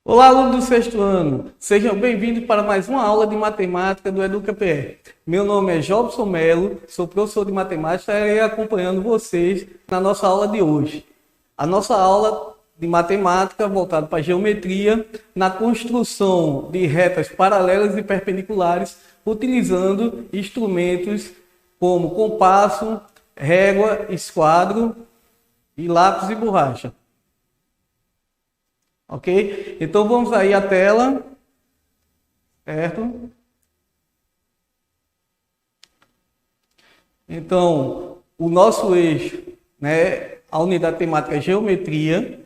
Olá, alunos do sexto ano, sejam bem-vindos para mais uma aula de matemática do EducaPE. Meu nome é Jobson Melo, sou professor de matemática e estarei acompanhando vocês na nossa aula de hoje. A nossa aula de matemática voltada para a geometria, na construção de retas paralelas e perpendiculares, utilizando instrumentos como compasso, régua, esquadro e lápis e borracha. Ok? Então vamos aí à tela, certo? Então, o nosso eixo, né, a unidade temática geometria.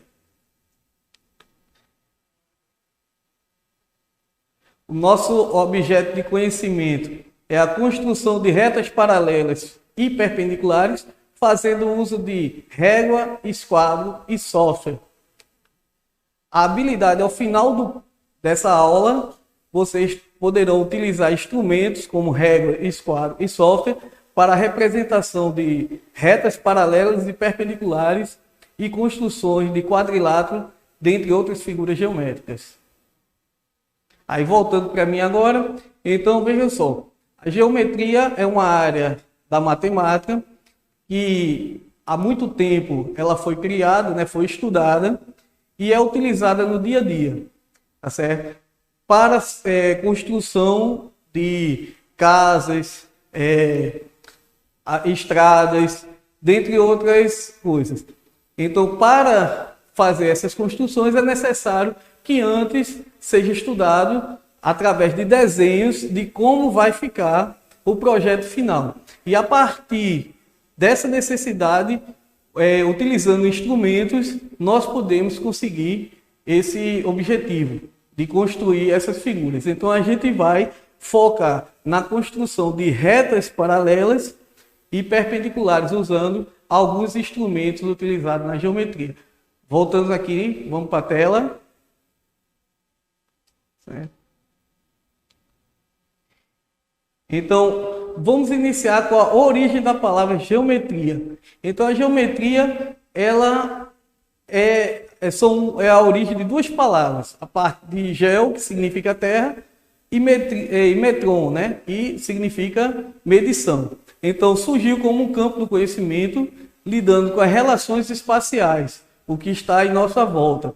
O nosso objeto de conhecimento é a construção de retas paralelas e perpendiculares, fazendo uso de régua, esquadro e software. A habilidade, ao final dessa aula, vocês poderão utilizar instrumentos como régua, esquadro e software para a representação de retas paralelas e perpendiculares e construções de quadrilátero, dentre outras figuras geométricas. Aí voltando para mim agora, então veja só, a geometria é uma área da matemática que há muito tempo ela foi criada, né, foi estudada, e é utilizada no dia a dia, tá certo? Para construção de casas, estradas, dentre outras coisas. Então, para fazer essas construções é necessário que antes seja estudado através de desenhos de como vai ficar o projeto final. E a partir dessa necessidade, utilizando instrumentos, nós podemos conseguir esse objetivo de construir essas figuras. Então a gente vai focar na construção de retas paralelas e perpendiculares, usando alguns instrumentos utilizados na geometria. Voltando aqui, vamos para a tela. Certo? Então, vamos iniciar com a origem da palavra geometria. Então, a geometria, ela é a origem de duas palavras. A parte de geo, que significa terra, e metron, né? E significa medição. Então, surgiu como um campo do conhecimento, lidando com as relações espaciais, o que está em nossa volta.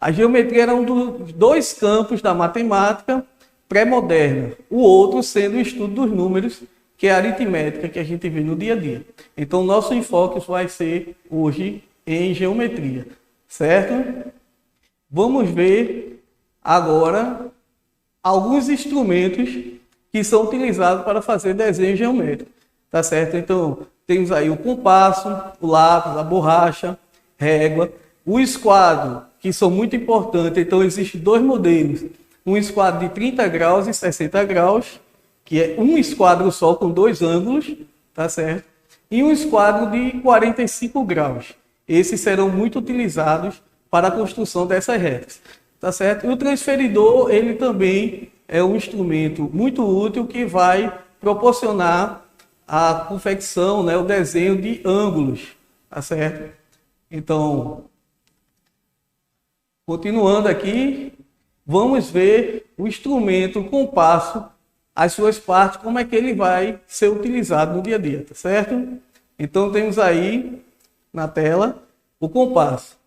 A geometria era um dos dois campos da matemática pré-moderna, o outro sendo o estudo dos números, que é a aritmética que a gente vê no dia a dia. Então, nosso enfoque vai ser hoje em geometria, certo? Vamos ver agora alguns instrumentos que são utilizados para fazer desenho geométrico, tá certo? Então, temos aí o compasso, o lápis, a borracha, régua, o esquadro, que são muito importantes. Então, existem dois modelos. Um esquadro de 30 graus e 60 graus, que é um esquadro só com dois ângulos, tá certo? E um esquadro de 45 graus. Esses serão muito utilizados para a construção dessas retas, tá certo? E o transferidor, ele também é um instrumento muito útil que vai proporcionar a confecção, né, o desenho de ângulos, tá certo? Então, continuando aqui, vamos ver o instrumento, o compasso, as suas partes, como é que ele vai ser utilizado no dia a dia, tá certo? Então temos aí na tela o compasso,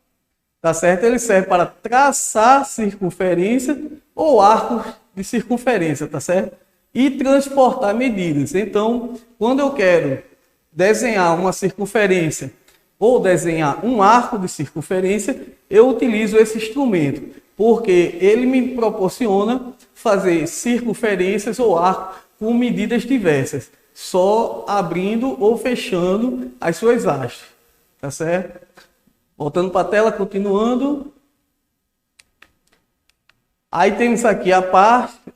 tá certo? Ele serve para traçar circunferência ou arcos de circunferência, tá certo? E transportar medidas. Então, quando eu quero desenhar uma circunferência ou desenhar um arco de circunferência, eu utilizo esse instrumento, porque ele me proporciona fazer circunferências ou arcos com medidas diversas, só abrindo ou fechando as suas hastes, tá certo? Voltando para a tela, continuando. Aí temos aqui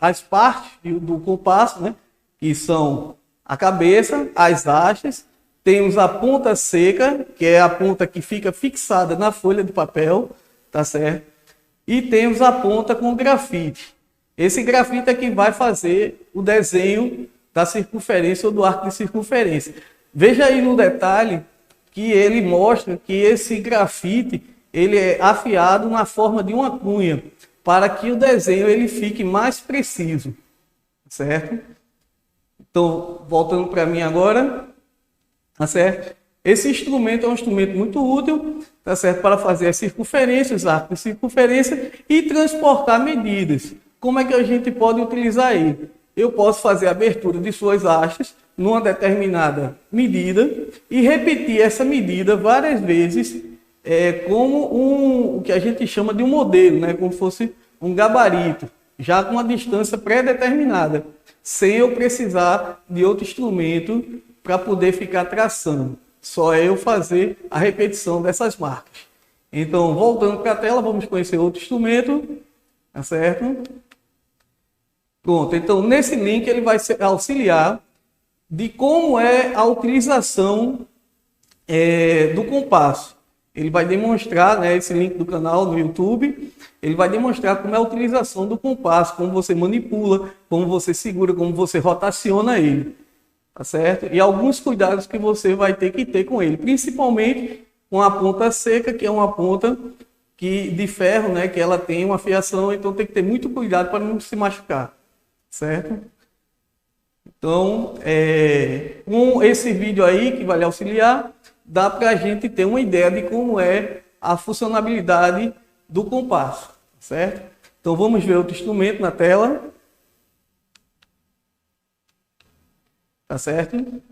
as partes do compasso, né? Que são a cabeça, as hastes. Temos a ponta seca, que é a ponta que fica fixada na folha de papel, tá certo? E temos a ponta com grafite. Esse grafite é que vai fazer o desenho da circunferência ou do arco de circunferência. Veja aí no detalhe que ele mostra que esse grafite ele é afiado na forma de uma cunha. para que o desenho ele fique mais preciso, certo? Então, voltando para mim agora, tá certo? Esse instrumento é um instrumento muito útil, tá certo? Para fazer as circunferências, os arcos de circunferência e transportar medidas. Como é que a gente pode utilizar ele? Eu posso fazer a abertura de suas hastes numa determinada medida e repetir essa medida várias vezes, como o que a gente chama de um modelo, né? Como se fosse um gabarito, já com uma distância pré-determinada, sem eu precisar de outro instrumento para poder ficar traçando. Só eu fazer a repetição dessas marcas. Então, voltando para a tela, vamos conhecer outro instrumento, tá certo? Pronto, então nesse link ele vai auxiliar de como é a utilização do compasso. Ele vai demonstrar, né, esse link do canal no YouTube, ele vai demonstrar como é a utilização do compasso, como você manipula, como você segura, como você rotaciona ele, tá certo? E alguns cuidados que você vai ter que ter com ele, principalmente com a ponta seca, que é uma ponta de ferro, né, que ela tem uma fiação, então tem que ter muito cuidado para não se machucar, certo? Então, com esse vídeo aí, que vai lhe auxiliar, dá para a gente ter uma ideia de como é a funcionalidade do compasso, certo? Então, vamos ver outro instrumento na tela. Tá certo?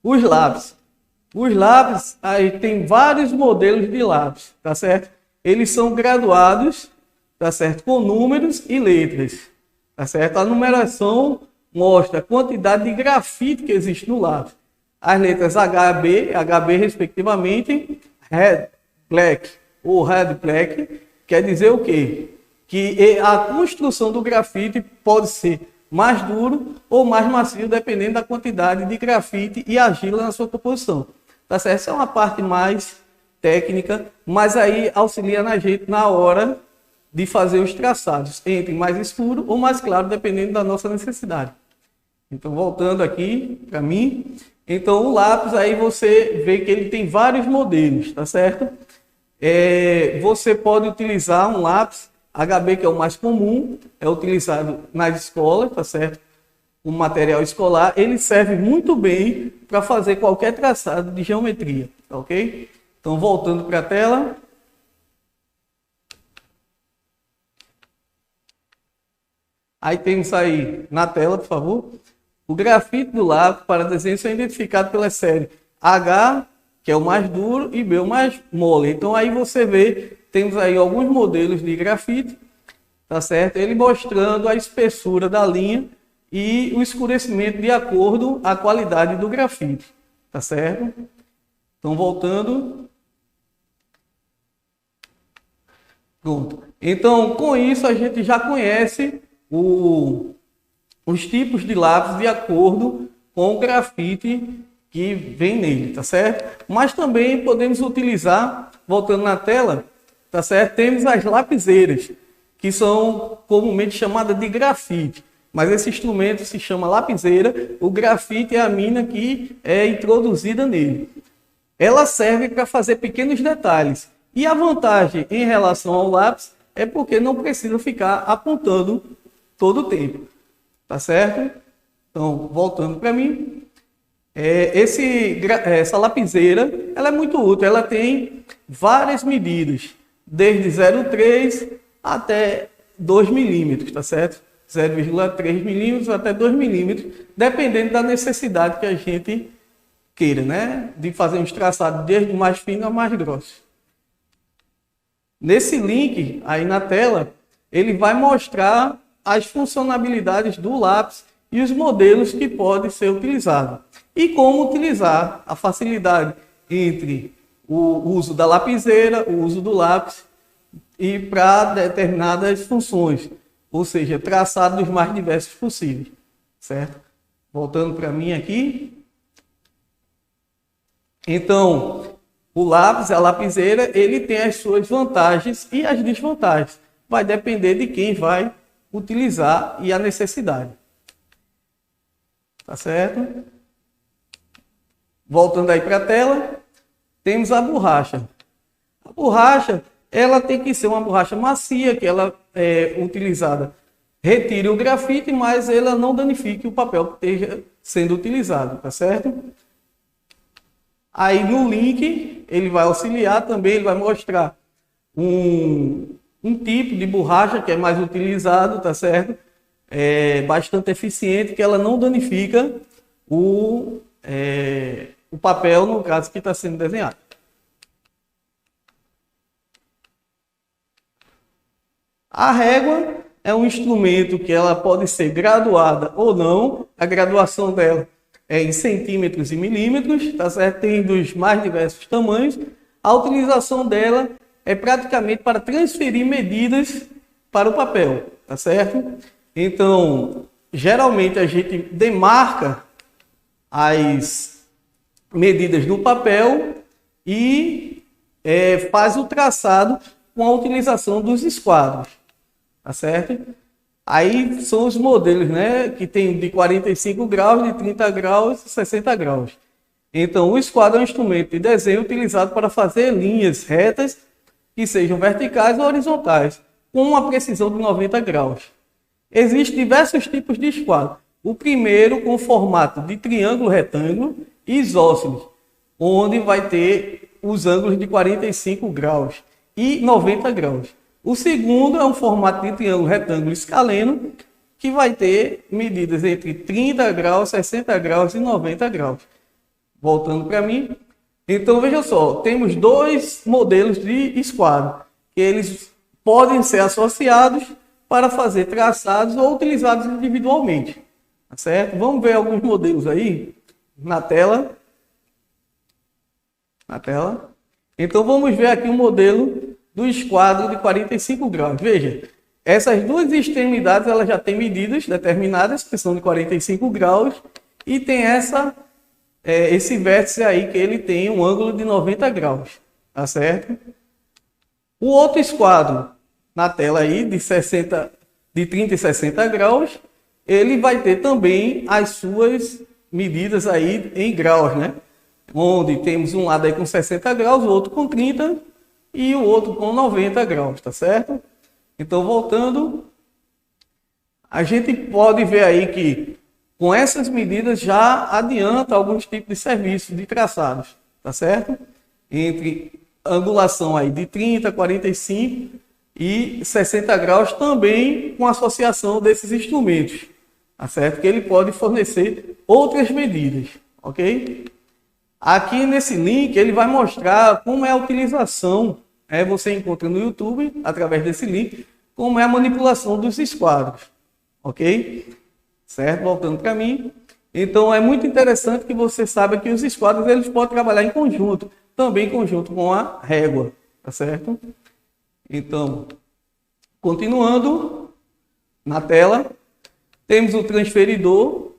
Os lápis. Os lápis, aí tem vários modelos de lápis, tá certo? Eles são graduados, tá certo? Com números e letras, tá certo? A numeração mostra a quantidade de grafite que existe no lápis. As letras HB respectivamente, Red, Black ou Red Black, quer dizer o quê? Que a construção do grafite pode ser mais duro ou mais macio, dependendo da quantidade de grafite e argila na sua composição. Tá certo? Essa é uma parte mais técnica, mas aí auxilia na gente na hora de fazer os traçados, entre mais escuro ou mais claro, dependendo da nossa necessidade. Então, voltando aqui para mim, então o lápis aí você vê que ele tem vários modelos, tá certo? Você pode utilizar um lápis HB, que é o mais comum, é utilizado nas escolas, tá certo? O material escolar, ele serve muito bem para fazer qualquer traçado de geometria, tá ok? Então, voltando para a tela. Aí temos aí na tela, por favor, o grafite do lápis para desenho é identificado pela série H, que é o mais duro, e B, o mais mole. Então aí você vê, temos aí alguns modelos de grafite, tá certo? Ele mostrando a espessura da linha e o escurecimento de acordo com a qualidade do grafite, tá certo? Então, voltando. Pronto. Então, com isso, a gente já conhece os tipos de lápis de acordo com o grafite que vem nele, tá certo? Mas também podemos utilizar, voltando na tela, tá certo? Temos as lapiseiras, que são comumente chamadas de grafite. Mas esse instrumento se chama lapiseira, o grafite é a mina que é introduzida nele. Ela serve para fazer pequenos detalhes. E a vantagem em relação ao lápis é porque não precisa ficar apontando todo o tempo. Tá certo? Então, voltando para mim. Essa lapiseira, ela é muito útil. Ela tem várias medidas, desde 0,3 até 2 milímetros, tá certo? 0,3 milímetros até 2 milímetros, dependendo da necessidade que a gente queira, né? De fazer uns traçados desde o mais fino ao mais grosso. Nesse link aí na tela, ele vai mostrar as funcionalidades do lápis e os modelos que podem ser utilizados. E como utilizar a facilidade entre o uso da lapiseira, o uso do lápis e para determinadas funções, ou seja, traçado dos mais diversos possíveis, certo? Voltando para mim aqui. Então, o lápis, a lapiseira, ele tem as suas vantagens e as desvantagens. Vai depender de quem vai utilizar e a necessidade. Tá certo? Voltando aí para a tela, temos a borracha. A borracha, ela tem que ser uma borracha macia, que ela é utilizada, retire o grafite, mas ela não danifique o papel que esteja sendo utilizado, tá certo? Aí no link ele vai auxiliar também, ele vai mostrar um tipo de borracha que é mais utilizado, tá certo? É bastante eficiente, que ela não danifica o papel, no caso, que está sendo desenhado. A régua é um instrumento que ela pode ser graduada ou não. A graduação dela é em centímetros e milímetros, tá certo? Tem dos mais diversos tamanhos. A utilização dela é praticamente para transferir medidas para o papel, tá certo? Então, geralmente a gente demarca as medidas no papel e faz o traçado com a utilização dos esquadros, tá certo? Aí são os modelos, né, que tem de 45 graus, de 30 graus e 60 graus. Então, o esquadro é um instrumento de desenho utilizado para fazer linhas retas que sejam verticais ou horizontais, com uma precisão de 90 graus. Existem diversos tipos de esquadro. O primeiro com formato de triângulo retângulo e isósceles, onde vai ter os ângulos de 45 graus e 90 graus. O segundo é um formato de triângulo retângulo escaleno, que vai ter medidas entre 30 graus, 60 graus e 90 graus. Voltando para mim. Então, veja só, temos dois modelos de esquadro, que eles podem ser associados para fazer traçados ou utilizados individualmente. Tá certo? Vamos ver alguns modelos aí na tela. Então, vamos ver aqui um modelo do esquadro de 45 graus. Veja, essas duas extremidades elas já têm medidas determinadas, que são de 45 graus, e tem esse vértice aí que ele tem um ângulo de 90 graus, tá certo? O outro esquadro na tela aí de 30 e 60 graus, ele vai ter também as suas medidas aí em graus, né? Onde temos um lado aí com 60 graus, o outro com 30 e o outro com 90 graus, tá certo? Então, voltando, a gente pode ver aí que com essas medidas já adianta alguns tipos de serviços de traçados, tá certo? Entre angulação aí de 30, 45 e 60 graus também com associação desses instrumentos, tá certo? Que ele pode fornecer outras medidas, ok? Aqui nesse link ele vai mostrar como é a utilização, você encontra no YouTube, através desse link, como é a manipulação dos esquadros, ok? Certo? Voltando para mim. Então é muito interessante que você saiba que os esquadros eles podem trabalhar em conjunto, também em conjunto com a régua, tá certo? Então, continuando na tela, temos o transferidor,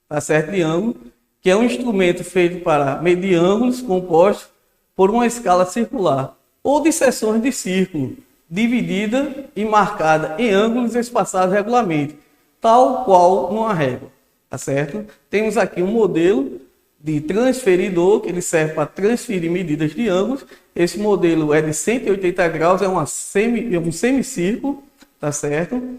tá certo, de ângulo, que é um instrumento feito para medir ângulos compostos por uma escala circular ou de seções de círculo, dividida e marcada em ângulos espaçados regularmente, tal qual numa régua, tá certo? Temos aqui um modelo de transferidor, que ele serve para transferir medidas de ângulos. Esse modelo é de 180 graus, é um semicírculo, tá certo?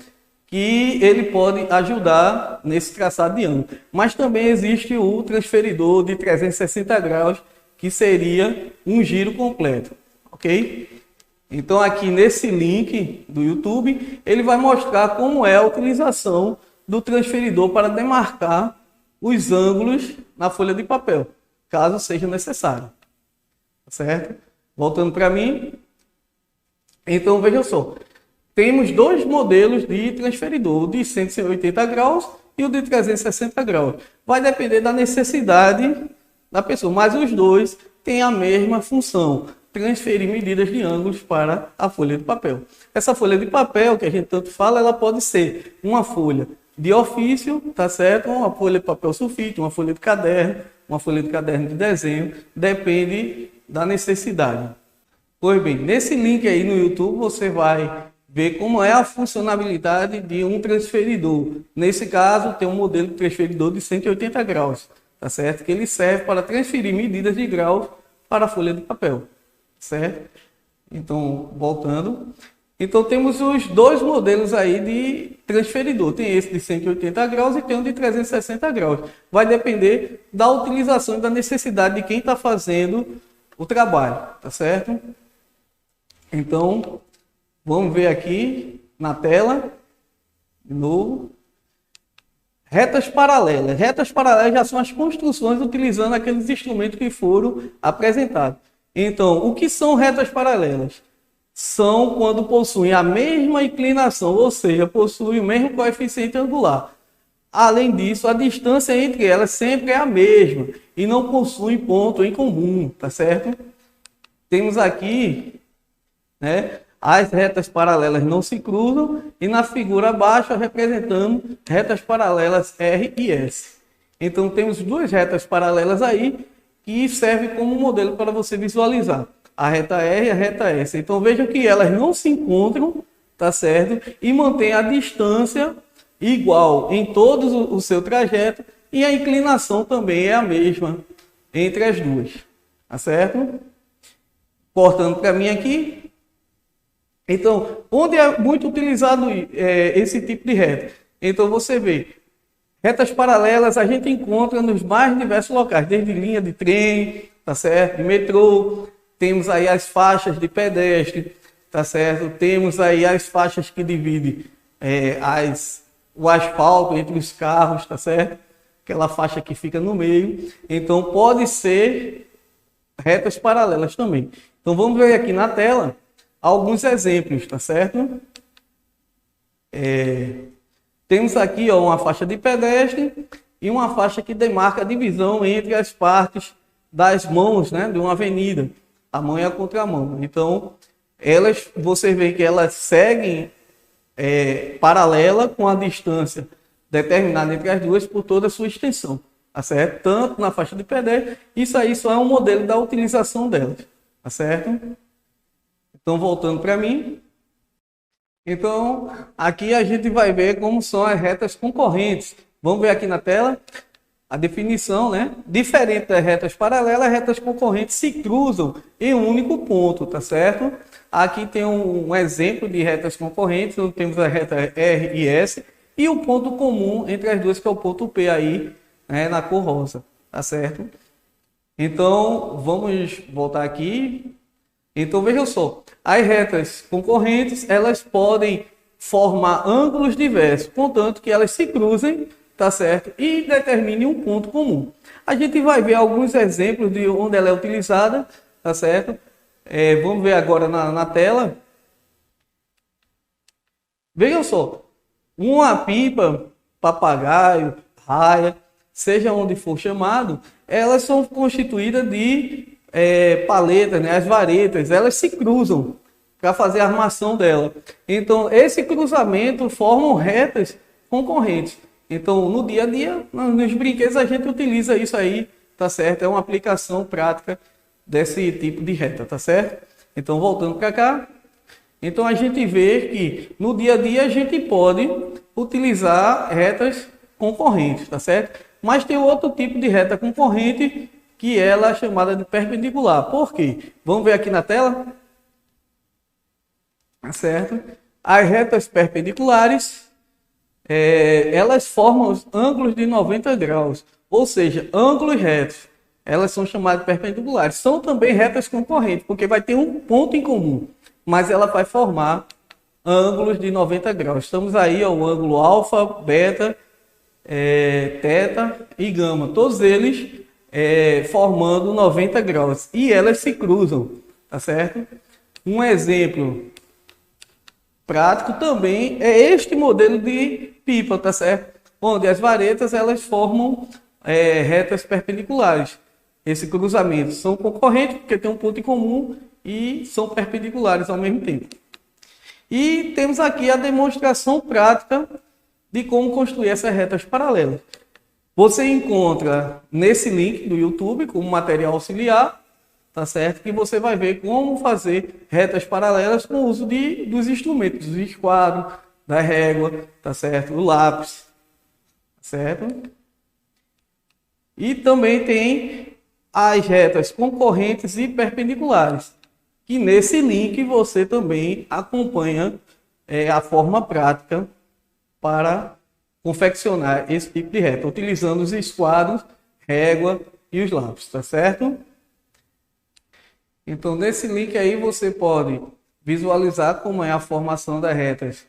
Que ele pode ajudar nesse traçado de ângulo. Mas também existe o transferidor de 360 graus, que seria um giro completo, ok? Então aqui nesse link do YouTube, ele vai mostrar como é a utilização do transferidor para demarcar os ângulos na folha de papel, caso seja necessário. Certo? Voltando para mim. Então veja só, temos dois modelos de transferidor, o de 180 graus e o de 360 graus. Vai depender da necessidade da pessoa, mas os dois têm a mesma função: transferir medidas de ângulos para a folha de papel. Essa folha de papel que a gente tanto fala, ela pode ser uma folha de ofício, tá certo? Uma folha de papel sulfite, uma folha de caderno de desenho, depende da necessidade. Pois bem, nesse link aí no YouTube você vai ver como é a funcionalidade de um transferidor. Nesse caso, tem um modelo de transferidor de 180 graus, tá certo? Que ele serve para transferir medidas de graus para a folha de papel, certo? Então, voltando. Então, temos os dois modelos aí de transferidor. Tem esse de 180 graus e tem um de 360 graus. Vai depender da utilização e da necessidade de quem está fazendo o trabalho, tá certo? Então, vamos ver aqui na tela, de novo. Retas paralelas. Retas paralelas já são as construções utilizando aqueles instrumentos que foram apresentados. Então, o que são retas paralelas? São quando possuem a mesma inclinação, ou seja, possuem o mesmo coeficiente angular. Além disso, a distância entre elas sempre é a mesma e não possuem ponto em comum, tá certo? Temos aqui, né, as retas paralelas não se cruzam e na figura abaixo representando retas paralelas R e S. Então temos duas retas paralelas aí que servem como modelo para você visualizar. A reta R e a reta S. Então vejam que elas não se encontram, tá certo? E mantém a distância igual em todo o seu trajeto e a inclinação também é a mesma entre as duas, tá certo? Cortando para mim aqui. Então, onde é muito utilizado esse tipo de reta? Então você vê, retas paralelas a gente encontra nos mais diversos locais, desde linha de trem, tá certo? De metrô. Temos aí as faixas de pedestre, tá certo? Temos aí as faixas que dividem o asfalto entre os carros, tá certo? Aquela faixa que fica no meio. Então, pode ser retas paralelas também. Então, vamos ver aqui na tela alguns exemplos, tá certo? Temos aqui ó, uma faixa de pedestre e uma faixa que demarca a divisão entre as partes das mãos, né, de uma avenida. A mão e a contramão. Então, você vê que elas seguem paralela com a distância determinada entre as duas por toda a sua extensão, tá certo? Tanto na faixa de pedestre, isso aí só é um modelo da utilização delas, tá certo? Então, voltando para mim. Então, aqui a gente vai ver como são as retas concorrentes. Vamos ver aqui na tela. A definição, né? Diferente das retas paralelas, as retas concorrentes se cruzam em um único ponto, tá certo? Aqui tem um exemplo de retas concorrentes, onde temos a reta R e S, e o ponto comum entre as duas, que é o ponto P aí, né, na cor rosa, tá certo? Então, vamos voltar aqui. Então, vejam só, as retas concorrentes, elas podem formar ângulos diversos, contanto que elas se cruzem, tá certo? E determine um ponto comum. A gente vai ver alguns exemplos de onde ela é utilizada, tá certo? Vamos ver agora na tela. Vejam só, uma pipa, papagaio, raia, seja onde for chamado, elas são constituídas de paletas, né? As varetas, elas se cruzam para fazer a armação dela. Então, esse cruzamento formam retas concorrentes. Então, no dia a dia, nos brinquedos, a gente utiliza isso aí, tá certo? É uma aplicação prática desse tipo de reta, tá certo? Então, voltando para cá. Então, a gente vê que no dia a dia a gente pode utilizar retas concorrentes, tá certo? Mas tem outro tipo de reta concorrente que ela é chamada de perpendicular. Por quê? Vamos ver aqui na tela? Tá certo? As retas perpendiculares elas formam os ângulos de 90 graus, ou seja, ângulos retos. Elas são chamadas de perpendiculares. São também retas concorrentes, porque vai ter um ponto em comum, mas ela vai formar ângulos de 90 graus. Estamos aí ao ângulo alfa, beta, teta e gama. Todos eles formando 90 graus. E elas se cruzam, tá certo? Um exemplo prático também é este modelo de pipa, tá certo? Onde as varetas elas formam retas perpendiculares. Esse cruzamento são concorrentes porque tem um ponto em comum e são perpendiculares ao mesmo tempo. E temos aqui a demonstração prática de como construir essas retas paralelas. Você encontra nesse link do YouTube como material auxiliar, tá certo? Que você vai ver como fazer retas paralelas com o uso dos instrumentos, dos esquadros, da régua, tá certo? O lápis, tá certo? E também tem as retas concorrentes e perpendiculares. que nesse link você também acompanha a forma prática para confeccionar esse tipo de reta, utilizando os esquadros, régua e os lápis, tá certo? Então, nesse link aí você pode visualizar como é a formação das retas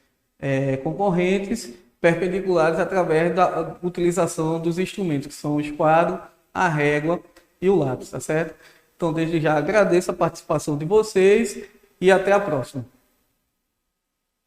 concorrentes perpendiculares através da utilização dos instrumentos, que são o esquadro, a régua e o lápis, tá certo? Então, desde já agradeço a participação de vocês e até a próxima.